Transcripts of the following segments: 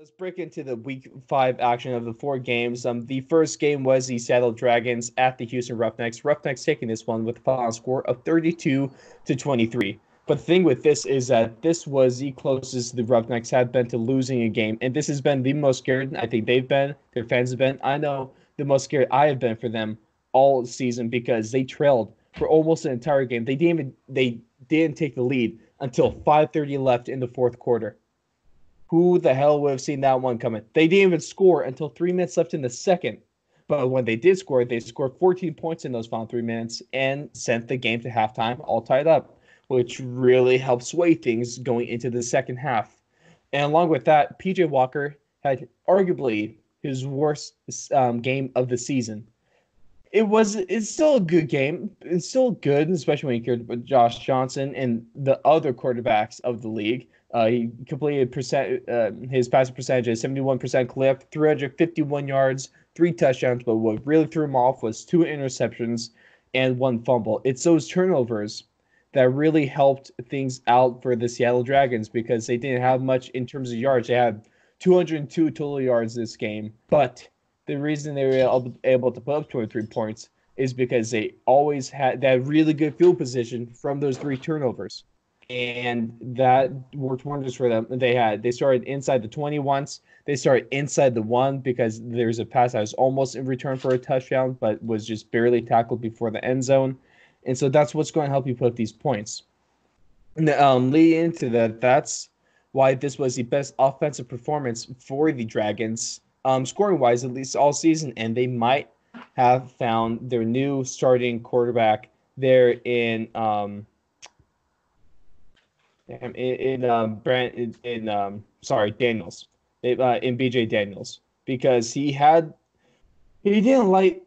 Let's break into the week 5 action of the 4 games. The first game was the Seattle Dragons at the Houston Roughnecks. Roughnecks taking this one with a final score of 32-23. But the thing with this is that this was the closest the Roughnecks have been to losing a game, and this has been the most scared I think they've been, their fans have been. I know the most scared I have been for them all season because they trailed for almost an entire game. They didn't take the lead until 5:30 left in the fourth quarter. Who the hell would have seen that one coming? They didn't even score until 3 minutes left in the second. But when they did score, they scored 14 points in those final 3 minutes and sent the game to halftime all tied up, which really helped sway things going into the second half. And along with that, PJ Walker had arguably his worst game of the season. It's still a good game. It's still good, especially when you care about Josh Johnson and the other quarterbacks of the league. He completed his passing percentage at 71% clip, 351 yards, 3 touchdowns. But what really threw him off was 2 interceptions and 1 fumble. It's those turnovers that really helped things out for the Seattle Dragons because they didn't have much in terms of yards. They had 202 total yards this game, but the reason they were able to put up 23 points is because they always had that really good field position from those 3 turnovers. And that worked wonders for them. They started inside the 20 once. They started inside the 1 because there's a pass that was almost in return for a touchdown, but was just barely tackled before the end zone. And so that's what's going to help you put up these points. Leading into that, that's why this was the best offensive performance for the Dragons, scoring-wise, at least all season. And they might have found their new starting quarterback there in Daniels, in BJ Daniels, because he didn't light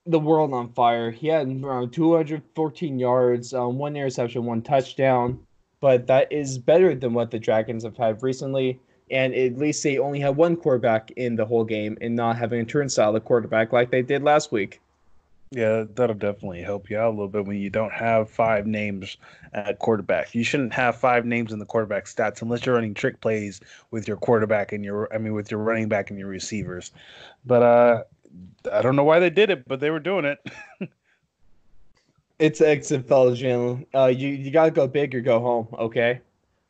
the world on fire. He had around 214 yards, 1 interception, 1 touchdown, but that is better than what the Dragons have had recently. And at least they only had one quarterback in the whole game and not having a turnstile the quarterback like they did last week. Yeah, that'll definitely help you out a little bit when you don't have 5 names at quarterback. You shouldn't have 5 names in the quarterback stats unless you're running trick plays with your quarterback and with your running back and your receivers. But I don't know why they did it, but they were doing it. It's XFL, channel. You gotta go big or go home, okay?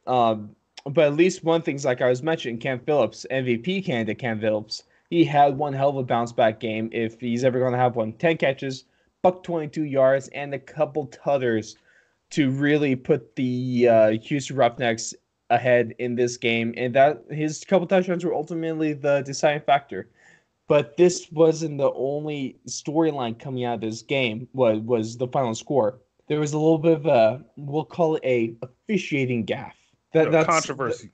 But at least one thing's like I was mentioning, Cam Phillips, MVP candidate Cam Phillips. He had one hell of a bounce back game if he's ever going to have one. 10 catches, buck 22 yards, and a couple tutters to really put the Houston Roughnecks ahead in this game. And that his couple touchdowns were ultimately the deciding factor. But this wasn't the only storyline coming out of this game. Was the final score? There was a little bit of we'll call it a officiating gaffe. That's Controversy.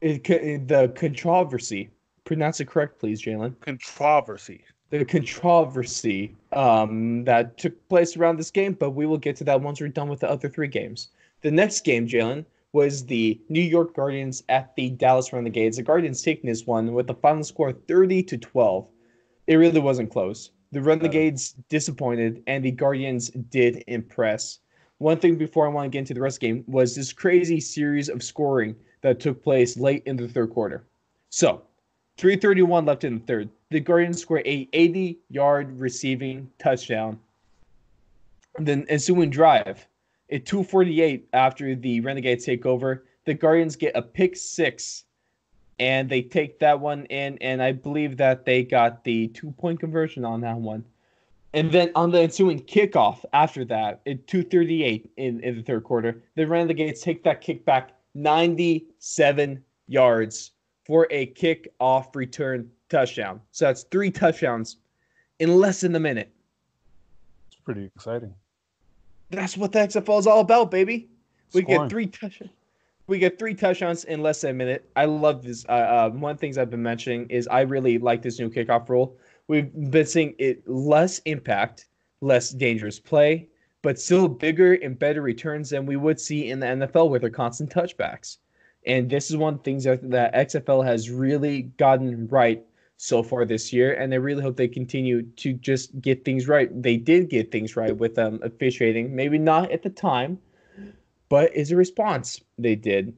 The controversy. Pronounce it correct, please, Jalen. Controversy. The controversy that took place around this game, but we will get to that once we're done with the other 3 games. The next game, Jalen, was the New York Guardians at the Dallas Renegades. The Guardians taking this one with the final score 30-12. It really wasn't close. The Renegades disappointed, and the Guardians did impress. One thing before I want to get into the rest of the game was this crazy series of scoring that took place late in the third quarter. So, 3:31 left in the third. The Guardians scored a 80-yard receiving touchdown. Then ensuing drive, at 2:48 after the Renegades take over, the Guardians get a pick 6, and they take that one in, and I believe that they got the 2-point conversion on that one. And then on the ensuing kickoff after that, at 2:38 in the third quarter, the Renegades take that kick back 97 yards for a kick-off return touchdown. So that's 3 touchdowns in less than a minute. It's pretty exciting. That's what the XFL is all about, baby. We Scoring. get 3 touchdowns. We get 3 touchdowns in less than a minute. I love this. One of the things I've been mentioning is I really like this new kickoff rule. We've been seeing it less impact, less dangerous play, but still bigger and better returns than we would see in the NFL with their constant touchbacks. And this is one of the things that XFL has really gotten right so far this year, and I really hope they continue to just get things right. They did get things right with officiating, maybe not at the time, but as a response, they did.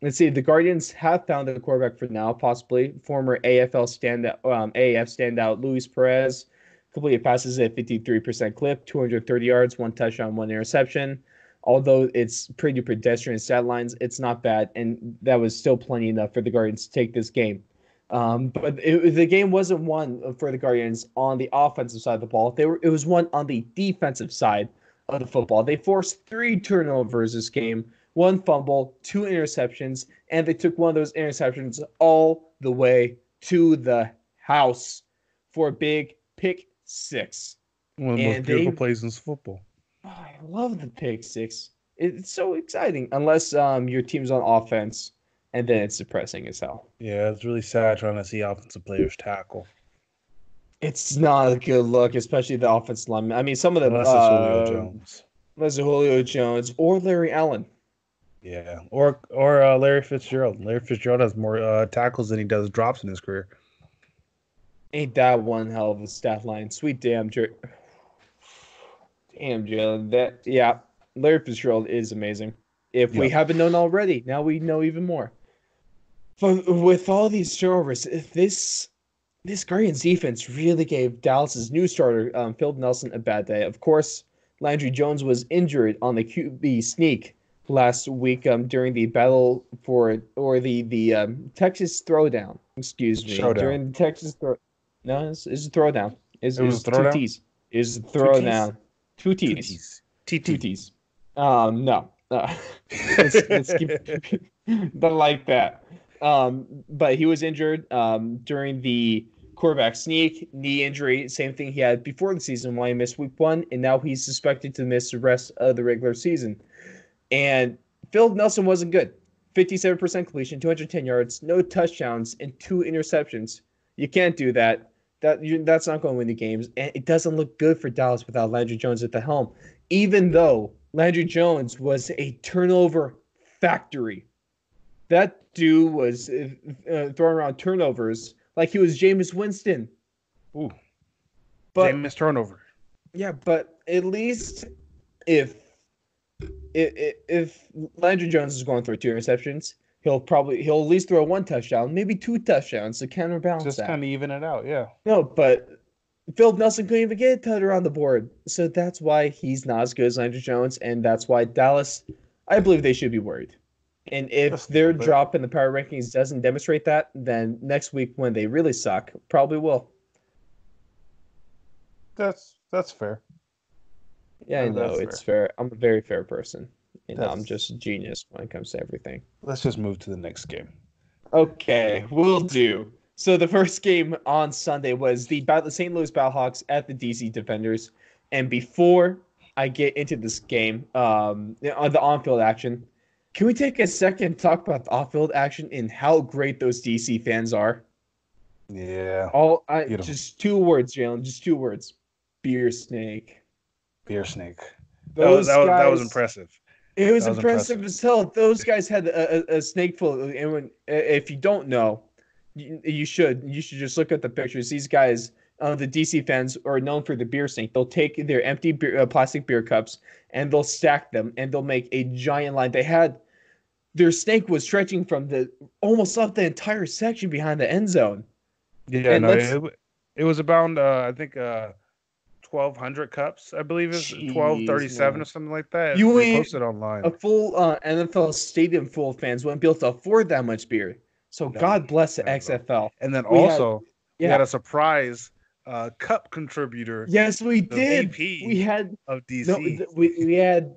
let's see. The Guardians have found a quarterback for now, possibly former AF standout Luis Perez completed passes at 53% clip, 230 yards, one touchdown, one interception. Although it's pretty pedestrian stat lines, it's not bad, and that was still plenty enough for the Guardians to take this game. But the game wasn't won for the Guardians on the offensive side of the ball. It was won on the defensive side of the football. They forced 3 turnovers this game, 1 fumble, 2 interceptions, and they took one of those interceptions all the way to the house for a big pick 6. One of the most beautiful plays in football. Oh, I love the pick 6. It's so exciting, unless your team's on offense, and then it's depressing as hell. Yeah, it's really sad trying to see offensive players tackle. It's not a good look, especially the offensive linemen. I mean, some of the Unless it's Julio Jones. Unless it's Julio Jones or Larry Allen. Yeah, or Larry Fitzgerald. Larry Fitzgerald has more tackles than he does drops in his career. Ain't that one hell of a stat line? Sweet damn, damn, Jalen. Larry Fitzgerald is amazing. If we haven't known already, now we know even more. But with all these turnovers, this Guardians defense really gave Dallas's new starter, Phil Nelson, a bad day. Of course, Landry Jones was injured on the QB sneak last week during the battle the Texas Throwdown. Excuse me. Showdown. During the Texas Throw. No, it's a throwdown. It was a throwdown? 2 T's. It's a throwdown. 2 T's. 2 T's. No. Let's keep but like that. But he was injured during the quarterback sneak, knee injury, same thing he had before the season when he missed week 1, and now he's suspected to miss the rest of the regular season. And Phil Nelson wasn't good. 57% completion, 210 yards, no touchdowns, and 2 interceptions. You can't do that. That's not going to win the games. And it doesn't look good for Dallas without Landry Jones at the helm, even though Landry Jones was a turnover factory. That dude was throwing around turnovers like he was Jameis Winston. Ooh. But, Jameis turnover. Yeah, but at least if Landry Jones is going through 2 interceptions, he'll at least throw 1 touchdown, maybe 2 touchdowns to counterbalance that. Just kind of even it out, yeah. No, but Phil Nelson couldn't even get a touchdown on the board. So that's why he's not as good as Landry Jones, and that's why Dallas, I believe they should be worried. And if their drop in the power rankings doesn't demonstrate that, then next week when they really suck, probably will. That's fair. Yeah, I know it's fair. I'm a very fair person. I'm just a genius when it comes to everything. Let's just move to the next game. Okay, will do. So the first game on Sunday was the St. Louis Battlehawks at the DC Defenders. And before I get into this game, on the on-field action, can we take a second to talk about the off-field action and how great those DC fans are? Yeah. Just 2 words, Jalen. Just 2 words. Beer snake. Beer snake. That was impressive. It was impressive as hell. Those guys had a snake full. And if you don't know, you should just look at the pictures. These guys, the DC fans, are known for the beer snake. They'll take their empty plastic beer cups and they'll stack them and they'll make a giant line. Their snake was stretching from almost up the entire section behind the end zone. Yeah, it was about I think 1,200 cups, I believe it's 1,237 or something like that. You posted online. A full NFL stadium full of fans wouldn't be able to afford that much beer. So God bless the XFL. And then we had a surprise cup contributor. Yes, we did. VP we had of DC. No, we had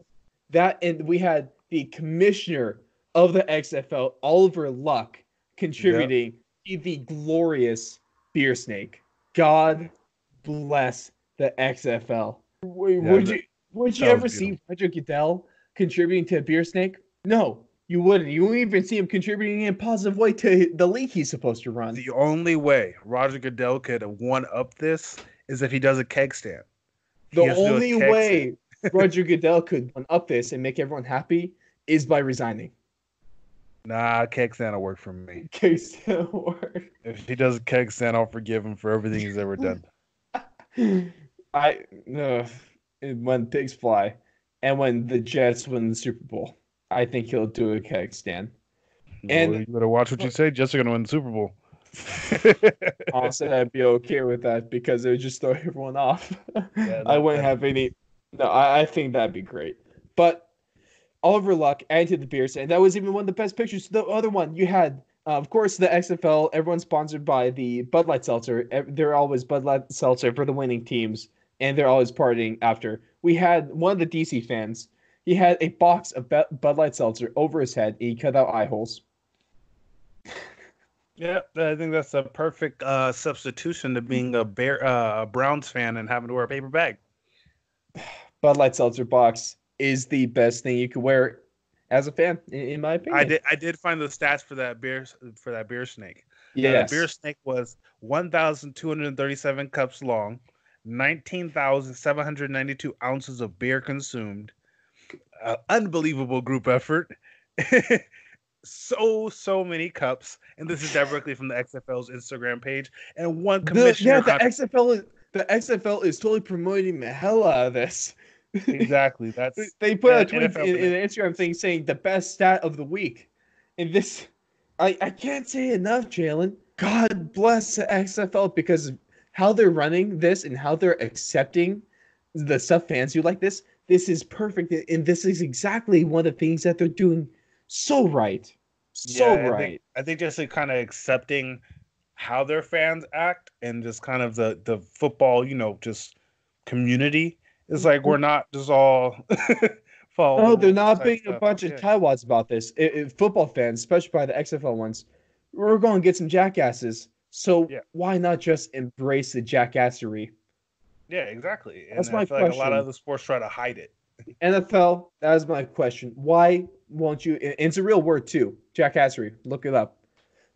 that, and we had the commissioner of the XFL, Oliver Luck, contributing the glorious beer snake. God bless the XFL. Would you ever see Roger Goodell contributing to a beer snake? No, you wouldn't. You wouldn't even see him contributing in a positive way to the league he's supposed to run. The only way Roger Goodell could one up this is if he does a keg stand. The only way Roger Goodell could one up this and make everyone happy is by resigning. Nah, keg stand will work for me. Keg stand will work. If he does a keg stand, I'll forgive him for everything he's ever done. When pigs fly, and when the Jets win the Super Bowl, I think he'll do a keg stand. Well, And you better watch what you say. Jets are going to win the Super Bowl. honestly, I'd be okay with that because it would just throw everyone off. Yeah, I wouldn't have any. No, I think that'd be great. But Oliver Luck added to the beer stand. That was even one of the best pictures. The other one you had, of course, the XFL. Everyone's sponsored by the Bud Light Seltzer. They're always Bud Light Seltzer for the winning teams, and they're always partying after. We had one of the DC fans. He had a box of Bud Light Seltzer over his head, and he cut out eye holes. Yeah, I think that's a perfect substitution to being a Browns fan and having to wear a paper bag. Bud Light Seltzer box is the best thing you could wear as a fan, in my opinion. I did find the stats for that beer snake. The beer Yes. snake was 1,237 cups long, 19,792 ounces of beer consumed. Unbelievable group effort. So many cups, and this is directly from the XFL's Instagram page. And one commissioner. The XFL is totally promoting the hell out of this. Exactly. That's They put a tweet NFL in an Instagram thing saying the best stat of the week. And this, I can't say enough, Jalen. God bless the XFL because of how they're running this and how they're accepting the stuff fans do like this. This is perfect. And this is exactly one of the things that they're doing so right. So yeah, right. I think just like kind of accepting how their fans act and just kind of the football, just community. It's like we're not just all follow the Oh, they're rules not type being a stuff. bunch of tighwads about this. Football fans, especially by the XFL ones, we're going to get some jackasses. So Yeah. why not just embrace the jackassery? Yeah, exactly. And That's I my feel like a lot of question. other sports try to hide it. NFL, that is my question. Why won't you? And it's a real word too. Jackassery. Look it up.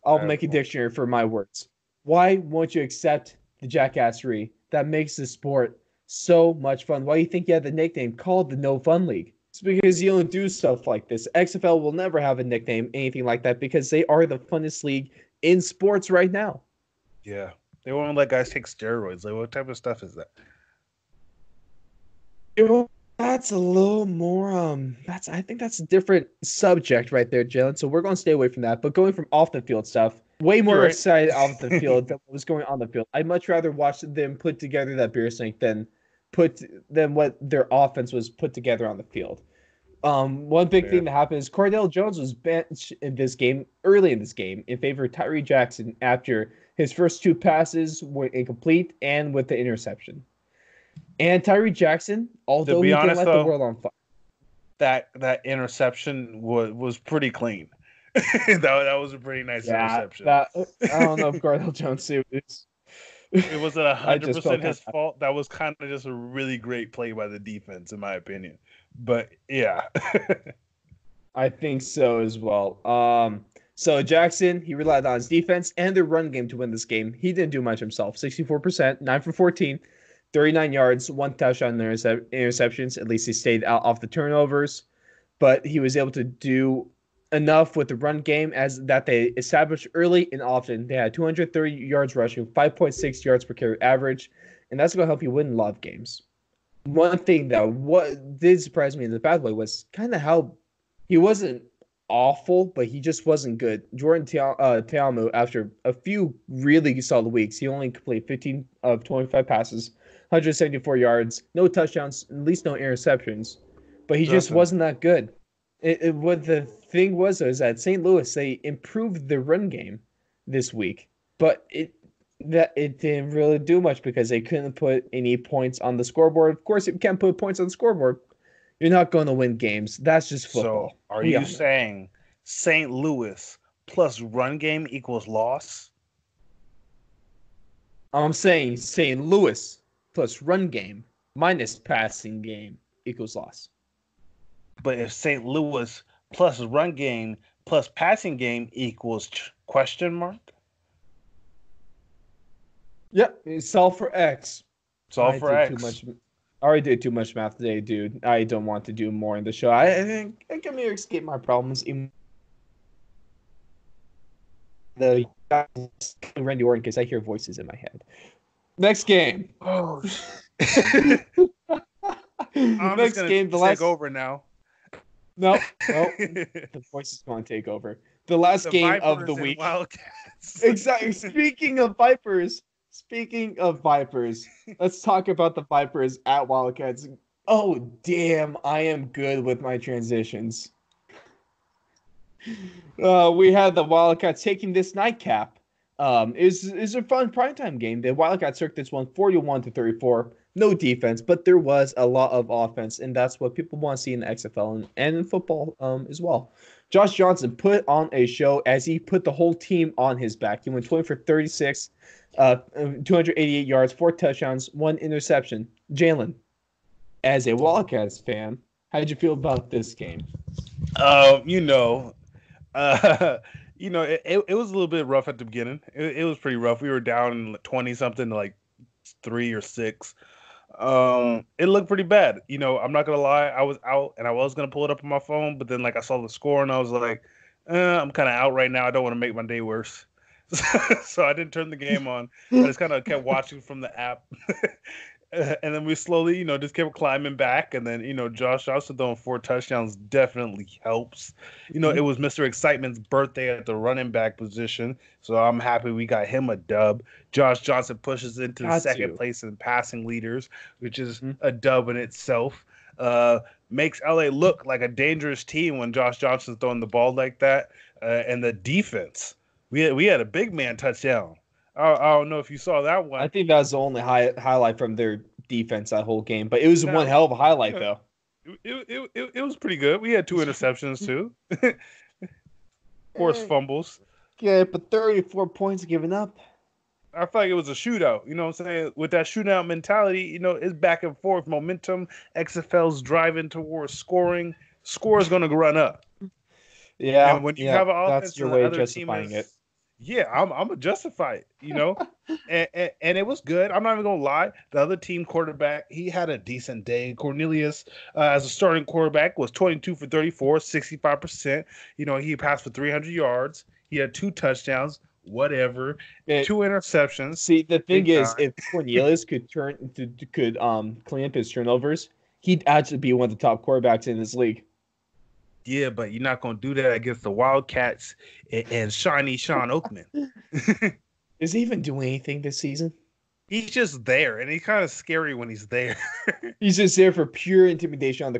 I'll make a dictionary for my words. Why won't you accept the jackassery that makes the sport so much fun? Why do you think you had the nickname called the No Fun League? It's because you don't do stuff like this. XFL will never have a nickname, anything like that, because they are the funnest league in sports right now. Yeah. They won't let guys take steroids. Like, what type of stuff is that? That's a little more I think that's a different subject right there, Jalen. So we're gonna stay away from that. But going from off the field stuff, way more You're right. excited off the field than what was going on the field. I'd much rather watch them put together that beer snake than what their offense was put together on the field. One big thing that happened is Cordell Jones was benched in this game, early in this game, in favor of Tyree Jackson after his first two passes were incomplete and with the interception. And Tyree Jackson, although he didn't let the world on fire, that interception was pretty clean. that was a pretty nice interception. I don't know if Cordell Jones is. It wasn't 100% his fault. That was kind of just a really great play by the defense, in my opinion. But yeah, I think so as well. So Jackson, he relied on his defense and their run game to win this game. He didn't do much himself. 64%, 9 for 14, 39 yards, 1 touchdown interceptions. At least he stayed out off the turnovers, but he was able to do enough with the run game as that they established early and often. They had 230 yards rushing, 5.6 yards per carry average, and that's going to help you win a lot of games. One thing that what did surprise me in the bad way was kind of how he wasn't awful, but he just wasn't good. Jordan Ta'amu, after a few really solid weeks, he only completed 15 of 25 passes, 174 yards, no touchdowns, at least no interceptions, but he just wasn't that good. What the thing was is that St. Louis, they improved the run game this week, but it didn't really do much because they couldn't put any points on the scoreboard. Of course, if you can't put points on the scoreboard, you're not going to win games. That's just football. So are you saying St. Louis plus run game equals loss? I'm saying St. Louis plus run game minus passing game equals loss. But if St. Louis plus run game plus passing game equals question mark? Yep, solve for X. Solve for X. I already did too much math today, dude. I don't want to do more in the show. I think I can escape my problems. The Randy Orton, because I hear voices in my head. Next game. Oh. Next game. Take over now. No, the voice is going to take over. The last The game of the Vipers and week. Wildcats. Exactly. Speaking of Vipers, let's talk about the Vipers at Wildcats. Oh, damn. I am good with my transitions. We had the Wildcats taking this nightcap. Is a fun primetime game. The Wildcats took this one 41-34. No defense, but there was a lot of offense, and that's what people want to see in the XFL and in football as well. Josh Johnson put on a show as he put the whole team on his back. He went 20 for 36, 288 yards, 4 touchdowns, 1 interception. Jalen, as a Wildcats fan, how did you feel about this game? You know, uh, it was a little bit rough at the beginning. It was pretty rough. We were down 20 something to like 3 or 6. It looked pretty bad. I'm not gonna lie. I was out and I was gonna pull it up on my phone, but then like I saw the score and I was like, I'm kind of out right now. I don't want to make my day worse, so I didn't turn the game on. I just kind of kept watching from the app. And then we slowly, just kept climbing back. And then, Josh Johnson throwing 4 touchdowns definitely helps. It was Mr. Excitement's birthday at the running back position. So I'm happy we got him a dub. Josh Johnson pushes into the second place in passing leaders, which is a dub in itself. Makes LA look like a dangerous team when Josh Johnson's throwing the ball like that. And the defense, we had a big man touchdown. I don't know if you saw that one. I think that was the only highlight from their defense that whole game, but it was one hell of a highlight, though. It was pretty good. We had 2 interceptions, too. Forced fumbles. Yeah, but 34 points given up. I feel like it was a shootout. You know what I'm saying? With that shootout mentality, it's back and forth momentum. XFL's driving towards scoring. Score is going to run up. Yeah, and when you have an offense, that's your way of justifying it. Yeah, I'm gonna justify it, and it was good. I'm not even gonna lie. The other team quarterback, he had a decent day. Cornelius, as a starting quarterback, was 22 for 34, 65%. He passed for 300 yards. He had 2 touchdowns. Whatever, 2 interceptions. See, the thing is, if Cornelius could clean up his turnovers, he'd actually be one of the top quarterbacks in this league. Yeah, but you're not going to do that against the Wildcats and shiny Sean Oakman. Is he even doing anything this season? He's just there, and he's kind of scary when he's there. He's just there for pure intimidation on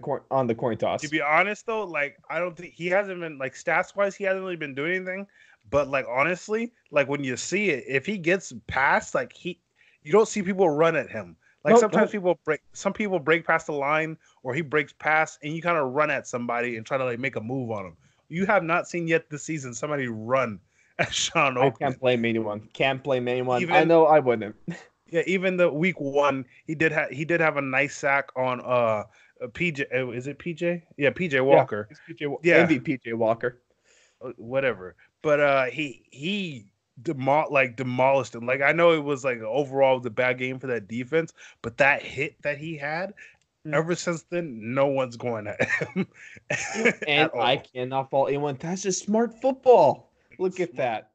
the coin toss. To be honest, though, I don't think he hasn't been, stats-wise, he hasn't really been doing anything. But, honestly, when you see it, if he gets past, you don't see people run at him. Sometimes people break past the line, or he breaks past, and you kind of run at somebody and try to make a move on him. You have not seen yet this season somebody run at Sean Oakman. I can't blame anyone. I know I wouldn't. Yeah, even the week 1, he did have a nice sack on PJ. Is it PJ? Yeah, PJ Walker. Yeah, PJ Walker. Whatever, but he demolished him. I know it was overall the bad game for that defense, but that hit that he had, ever since then, no one's going at him. And I cannot fault anyone. That's just smart football. Look at that.